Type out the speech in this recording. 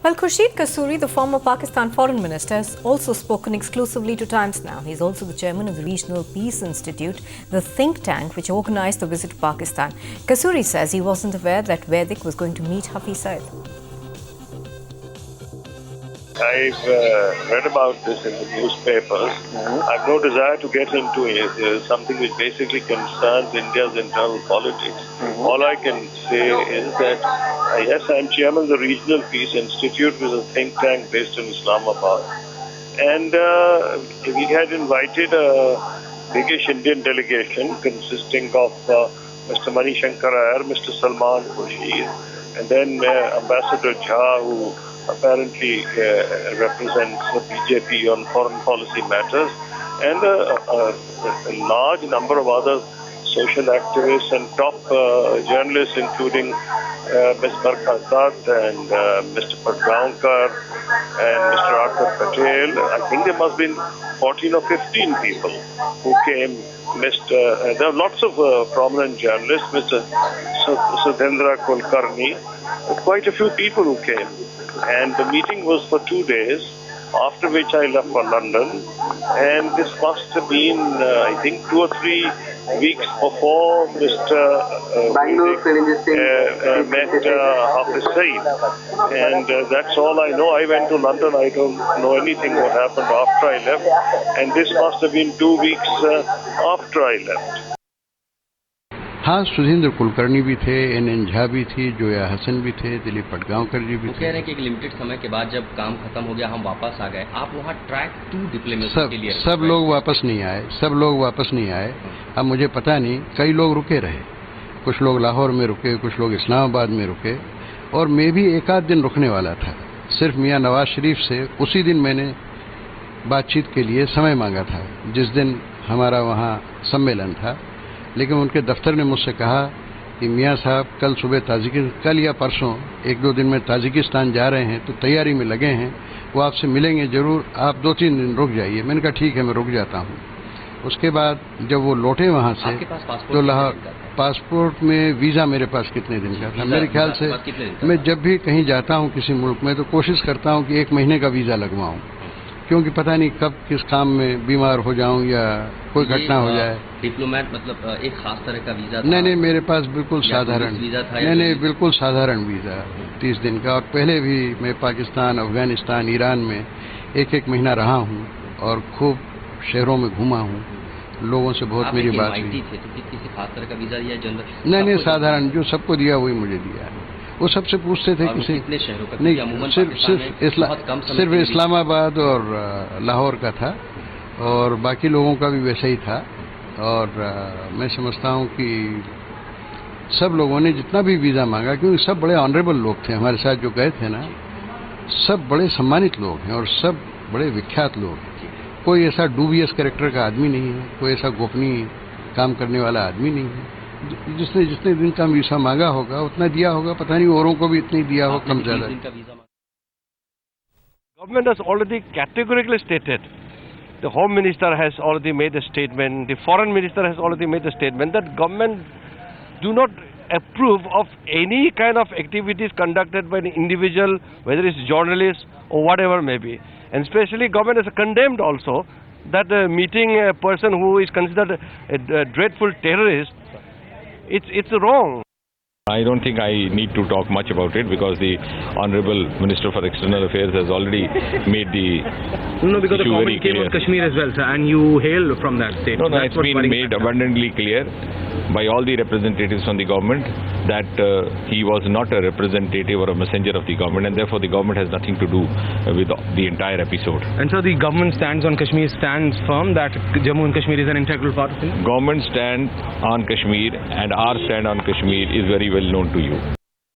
Well, Khurshid Kasuri, the former Pakistan foreign minister, has also spoken exclusively to Times Now. He's also the chairman of the Regional Peace Institute, the think tank which organised the visit to Pakistan. Kasuri says he wasn't aware that Vaidik was going to meet Hafiz Saeed. I've read about this in the newspapers. I've no desire to get into something which basically concerns India's internal politics. All I can say is that, yes, I'm chairman of the Regional Peace Institute, which is a think tank based in Islamabad. And we had invited a biggish Indian delegation consisting of Mr. Mani Shankar Iyer, Mr. Salman Khurshid, and then Ambassador Jha, who apparently represents the BJP on foreign policy matters, and a large number of other social activists and top journalists, including Ms. Barkha Dutt and Mr. Padgaonkar and Mr. Akhtar Patel. I think there must have been 14 or 15 people who came. There are lots of prominent journalists, Mr. Sudhendra Kulkarni, quite a few people who came. And the meeting was for 2 days, after which I left for London. And this must have been, I think, 2 or 3 weeks before Mr. met Hafiz Saeed. And that's all I know. I went to London. I don't know anything what happened after I left. And this must have been 2 weeks after I left. हाँ, सुधींद्र कुलकर्णी भी थे, N Jha भी थी, जोया हसन भी थे, दिलीप पटगांवकर जी भी थे। कह रहे हैं कि एक लिमिटेड समय के बाद जब काम खत्म हो गया हम वापस आ गए, आप वहाँ ट्रैक 2 डिप्लोमेसी के लिए सब लोग वापस नहीं आए, सब लोग वापस नहीं आए। अब मुझे पता नहीं, कई लोग रुके रहे, कुछ लोग लाहौर में रुके, कुछ लोग इस्लामाबाद में रुके, और मैं भी एक आध दिन रुकने वाला था। सिर्फ मियाँ नवाज शरीफ से उसी दिन मैंने बातचीत के लिए समय मांगा था, जिस दिन हमारा वहाँ सम्मेलन था। लेकिन उनके दफ्तर ने मुझसे कहा कि मियाँ साहब कल सुबह कल या परसों 1-2 दिन में ताजिकिस्तान जा रहे हैं, तो तैयारी में लगे हैं, वो आपसे मिलेंगे ज़रूर, आप 2-3 दिन रुक जाइए। मैंने कहा ठीक है, मैं रुक जाता हूँ। उसके बाद जब वो लौटे वहाँ से, तो लाहौर पासपोर्ट में वीज़ा मेरे पास कितने दिन का था? मेरे ख्याल से मैं जब भी कहीं जाता हूँ किसी मुल्क में, तो कोशिश करता हूँ कि 1 महीने का वीज़ा लगवाऊँ, क्योंकि पता नहीं कब किस काम में बीमार हो जाऊं या कोई घटना हो जाए। डिप्लोमेट मतलब एक खास तरह का वीजा था? नहीं, मेरे पास बिल्कुल साधारण वीजा था। नहीं, बिल्कुल साधारण वीजा 30 दिन का। और पहले भी मैं पाकिस्तान, अफगानिस्तान, ईरान में 1-1 महीना रहा हूं और खूब शहरों में घूमा हूं, लोगों से बहुत मेरी बात हुई। किसी खास तरह का वीजा या जनरल? नहीं, साधारण जो सबको दिया वही मुझे दिया है। वो सबसे पूछते थे किसी नहीं, सिर्फ इस्लामाबाद और लाहौर का था, और बाकी लोगों का भी वैसा ही था। और मैं समझता हूँ कि सब लोगों ने जितना भी वीज़ा मांगा, क्योंकि सब बड़े ऑनरेबल लोग थे हमारे साथ जो गए थे ना, सब बड़े सम्मानित लोग हैं और सब बड़े विख्यात लोग हैं। कोई ऐसा डूबियस कैरेक्टर का आदमी नहीं है, कोई ऐसा गोपनीय काम करने वाला आदमी नहीं है। जिसने जितने दिन का वीजा मांगा होगा उतना दिया होगा, पता नहीं औरों को भी इतनी दिया हो, कम ज्यादा। Government has already categorically stated, the Home Minister has already made a statement, the Foreign Minister has already made a statement that government do not approve of any kind of activities conducted by an individual, whether it's journalist or whatever may be. And especially government has condemned also that meeting a person who is considered a dreadful terrorist, it's wrong. I don't think I need to talk much about it, because the Honorable Minister for External Affairs has already made the because the comment came on Kashmir as well, sir, and you hail from that state. No, it's been made abundantly clear by all the representatives from the government that he was not a representative or a messenger of the government, and therefore the government has nothing to do with the entire episode. And so the government stands on Kashmir, stands firm that Jammu and Kashmir is an integral part of it? Government stand on Kashmir and our stand on Kashmir is very well known to you.